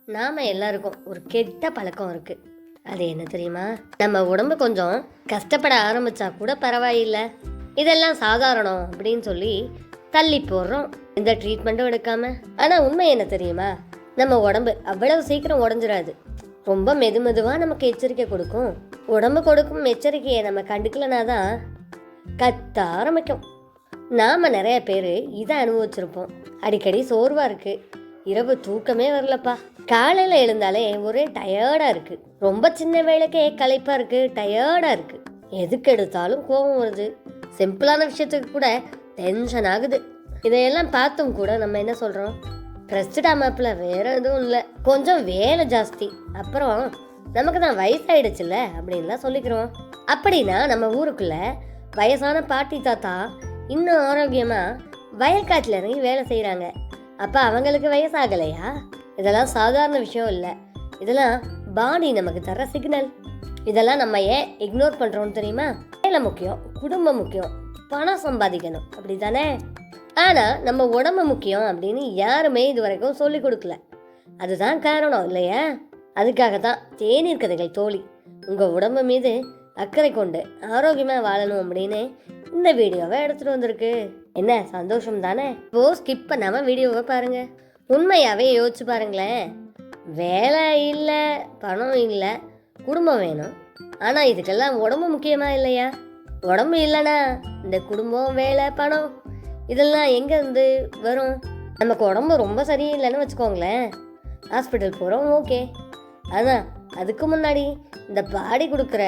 நாம் எல்லாருக்கும் ஒரு கெட்ட பழக்கம் இருக்குது. அது என்ன தெரியுமா? நம்ம உடம்பு கொஞ்சம் கஷ்டப்பட ஆரம்பித்தா கூட பரவாயில்லை, இதெல்லாம் சாதாரணம் அப்படின்னு சொல்லி தள்ளி போடுறோம், எந்த ட்ரீட்மெண்ட்டும் எடுக்காமல். ஆனால் உண்மை என்ன தெரியுமா? நம்ம உடம்பு அவ்வளவு சீக்கிரம் உடஞ்சிடாது. ரொம்ப மெதுவாக நமக்கு எச்சரிக்கை கொடுக்கும். உடம்பு கொடுக்கும் எச்சரிக்கையை நம்ம கண்டுக்கலனா தான் கத்த ஆரம்பிக்கும். நாம் நிறைய பேர் இதை அனுபவிச்சிருப்போம். அடிக்கடி சோர்வாக இருக்குது, இரவு தூக்கமே வரலப்பா, காலையில் எழுந்தாலே ஒரே டயர்டாக இருக்குது, ரொம்ப சின்ன வேலைக்கே களைப்பாக இருக்குது, டயர்டாக இருக்குது, எதுக்கு எடுத்தாலும் கோபம் வருது, சிம்பிளான விஷயத்துக்கு கூட டென்ஷன் ஆகுது. இதையெல்லாம் பார்த்தும் கூட நம்ம என்ன சொல்கிறோம்? ப்ரெஸ்டா மேப்பில் வேற எதுவும் இல்லை, கொஞ்சம் வேலை ஜாஸ்தி, அப்புறம் நமக்கு தான் வயசாயிடுச்சுல்ல அப்படின்லாம் சொல்லிக்கிறோம். அப்படின்னா நம்ம ஊருக்குள்ள வயசான பாட்டி தாத்தா இன்னும் ஆரோக்கியமாக வயல்காட்டில் இறங்கி வேலை செய்கிறாங்க. அப்போ அவங்களுக்கு வயசாகலையா? இதெல்லாம் சாதாரண விஷயம் இல்லை, இதெல்லாம் பாடி நமக்கு தர சிக்னல். இதெல்லாம் நம்ம ஏன் இக்னோர் பண்ணுறோம்னு தெரியுமா? வேலை முக்கியம், குடும்பம் முக்கியம், பணம் சம்பாதிக்கணும், அப்படி தானே? ஆனால் நம்ம உடம்பு முக்கியம் அப்படின்னு யாருமே இது வரைக்கும் சொல்லி கொடுக்கல. அதுதான் காரணம் இல்லையா? அதுக்காக தான் தேநீர் கதைகள் தோழி உங்கள் உடம்பு மீது அக்கறை கொண்டு ஆரோக்கியமாக வாழணும் அப்படின்னு இந்த வீடியோவை எடுத்துகிட்டு வந்திருக்கு. என்ன சந்தோஷம் தானே? இப்போ ஸ்கிப் பண்ணாமல் வீடியோவை பாருங்கள். உண்மையாகவே யோசிச்சு பாருங்களேன். வேலை இல்லை, பணம் இல்லை, குடும்பம் வேணும், ஆனால் இதுக்கெல்லாம் உடம்பு முக்கியமாக இல்லையா? உடம்பு இல்லைனா இந்த குடும்பம், வேலை, பணம் இதெல்லாம் எங்கேருந்து வரும்? நமக்கு உடம்பு ரொம்ப சரியில்லைன்னு வச்சுக்கோங்களேன், ஹாஸ்பிட்டல் போகிறோம், ஓகே. ஆனால் அதுக்கு முன்னாடி இந்த பாடி கொடுக்குற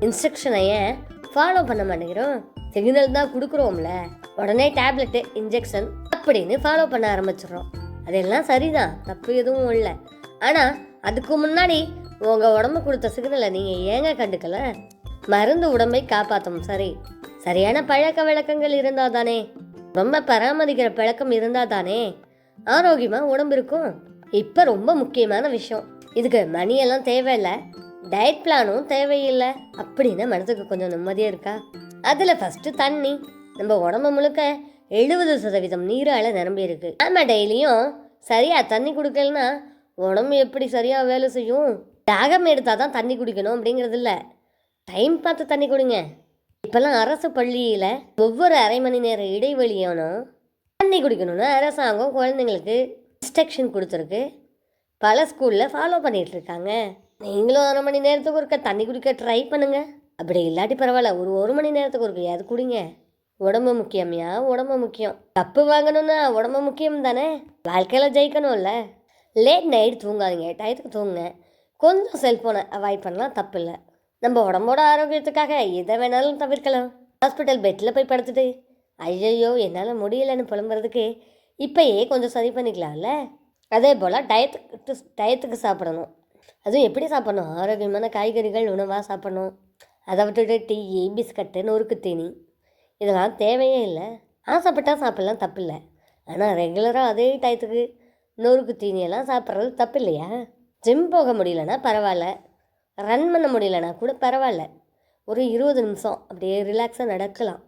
இன்ஸ்ட்ரக்ஷனை ஏன் ஃபாலோ பண்ண மாட்டேங்கிறோம்? சிக்னல் தான் கொடுக்குறோம்ல, உடனே டேப்லெட்டு, இன்ஜெக்ஷன் அப்படின்னு ஃபாலோ பண்ண ஆரம்பிச்சிடுறோம். அதெல்லாம் சரிதான், தப்பு எதுவும் இல்லை. ஆனால் அதுக்கு முன்னாடி உங்கள் உடம்பு கொடுத்த சிக்னலை நீங்கள் ஏங்க கண்டுக்கல? மருந்து உடம்பை காப்பாற்றும், சரி, சரியான பழக்க வழக்கங்கள் இருந்தால் தானே, ரொம்ப பராமரிக்கிற பழக்கம் இருந்தால் தானே ஆரோக்கியமாக உடம்பு இருக்கும். இப்போ ரொம்ப முக்கியமான விஷயம், இதுக்கு மணியெல்லாம் தேவையில்லை, டயட் பிளானும் தேவையில்லை அப்படின்னு மனசுக்கு கொஞ்சம் நிம்மதியாக இருக்கா? அதில் ஃபஸ்ட்டு தண்ணி. நம்ம உடம்பு முழுக்க 70% நீரால் நிரம்பி இருக்கு. நம்ம டெய்லியும் சரியாக தண்ணி குடிக்கலன்னா உடம்பு எப்படி சரியாக வேலை செய்யும்? தாகம் எடுத்தால் தான் தண்ணி குடிக்கணும் அப்படிங்கிறது இல்லை, டைம் பார்த்து தண்ணி குடிங்க. இப்போல்லாம் அரசு பள்ளியில் ஒவ்வொரு அரை மணி நேரம் இடைவெளியானும் தண்ணி குடிக்கணும்னு அரசாங்கம் குழந்தைங்களுக்கு இன்ஸ்ட்ரக்ஷன் கொடுத்துருக்கு. பல ஸ்கூலில் ஃபாலோ பண்ணிகிட்டு இருக்காங்க. நீங்களும் அரை மணி நேரத்துக்கு ஒருக்க தண்ணி குடிக்க ட்ரை பண்ணுங்க. அப்படி இல்லாட்டி பரவாயில்ல, ஒரு மணி நேரத்துக்கு ஒருக்க அது குடிங்க. உடம்பு முக்கியம்யா, உடம்பு முக்கியம். கப்பு வாங்கணும்னா உடம்பு முக்கியம் தானே? வாழ்க்கையில் ஜெயிக்கணும்ல. லேட் நைட் தூங்காதீங்க, டயத்துக்கு தூங்குங்க. கொஞ்சம் செல்ஃபோனை அவாய்ட் பண்ணலாம், தப்பு இல்லை. நம்ம உடம்போட ஆரோக்கியத்துக்காக எதை வேணாலும் தவிர்க்கலாம். ஹாஸ்பிட்டல் பெட்டில் போய் படுத்துட்டு ஐயையோ என்னால் முடியலைன்னு புலம்புறதுக்கு இப்போயே கொஞ்சம் சரி பண்ணிக்கலாம்ல. அதே போல் டயத்துக்கு சாப்பிடணும். அதுவும் எப்படி சாப்பிட்ணும்? ஆரோக்கியமான காய்கறிகள் உணவாக சாப்பிட்ணும். அதை விட்டுட்டு டீ, பிஸ்கட்டு, நொறுக்கு தீனி இதெல்லாம் தேவையே இல்லை. ஆசைப்பட்டால் சாப்பிட்லாம், தப்பு இல்லை. ஆனால் ரெகுலராக அதே டயத்துக்கு நொறுக்கு தீனியெல்லாம் சாப்பிட்றது தப்பு இல்லையா? ஜிம் போக முடியலன்னா பரவாயில்ல, ரன் பண்ண முடியலன்னா கூட பரவாயில்ல, ஒரு 20 நிமிஷம் அப்படியே ரிலாக்ஸாக நடக்கலாம்.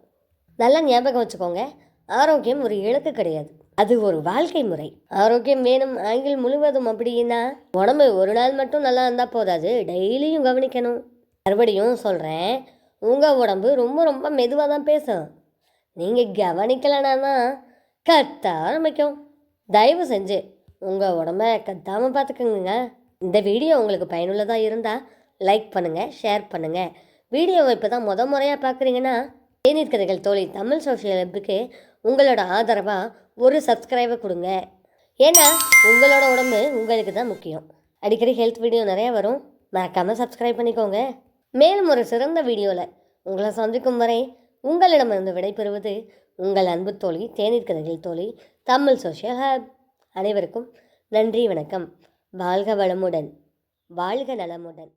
நல்லா ஞாபகம் வச்சுக்கோங்க, ஆரோக்கியம் ஒரு இலக்கு கிடையாது, அது ஒரு வாழ்க்கை முறை. ஆரோக்கியம் வேணும் ஆங்கில் முழுவதும் அப்படின்னா உடம்பு ஒரு நாள் மட்டும் நல்லா இருந்தால் போதாது, டெய்லியும் கவனிக்கணும். மறுபடியும் சொல்கிறேன், உங்கள் உடம்பு ரொம்ப ரொம்ப மெதுவாக தான் பேசும். நீங்கள் கவனிக்கலைன்னா தான் கத்த ஆரம்பிக்கும். தயவு செஞ்சு உங்கள் உடம்ப கத்தாமல் பார்த்துக்கோங்க. இந்த வீடியோ உங்களுக்கு பயனுள்ளதாக இருந்தால் லைக் பண்ணுங்கள், ஷேர் பண்ணுங்கள். வீடியோவை இப்போ தான் முறையாக பார்க்குறீங்கன்னா தேநீர் கதைகள் தோழி தமிழ் சோஷியல் ஹப்புக்கு உங்களோட ஆதரவாக ஒரு சப்ஸ்கிரைபை கொடுங்க. ஏன்னா உங்களோட உடம்பு உங்களுக்கு தான் முக்கியம். அடிக்கடி ஹெல்த் வீடியோ நிறையா வரும், மறக்காமல் சப்ஸ்கிரைப் பண்ணிக்கோங்க. மேலும் ஒரு சிறந்த வீடியோவில் உங்களை சந்திக்கும் வரை உங்களிடமிருந்து விடைபெறுவது உங்கள் அன்பு தோழி தேநீர் கதைகள் தோழி தமிழ் சோஷியல் ஹப். அனைவருக்கும் நன்றி, வணக்கம். வாழ்க வளமுடன், வாழ்க நலமுடன்.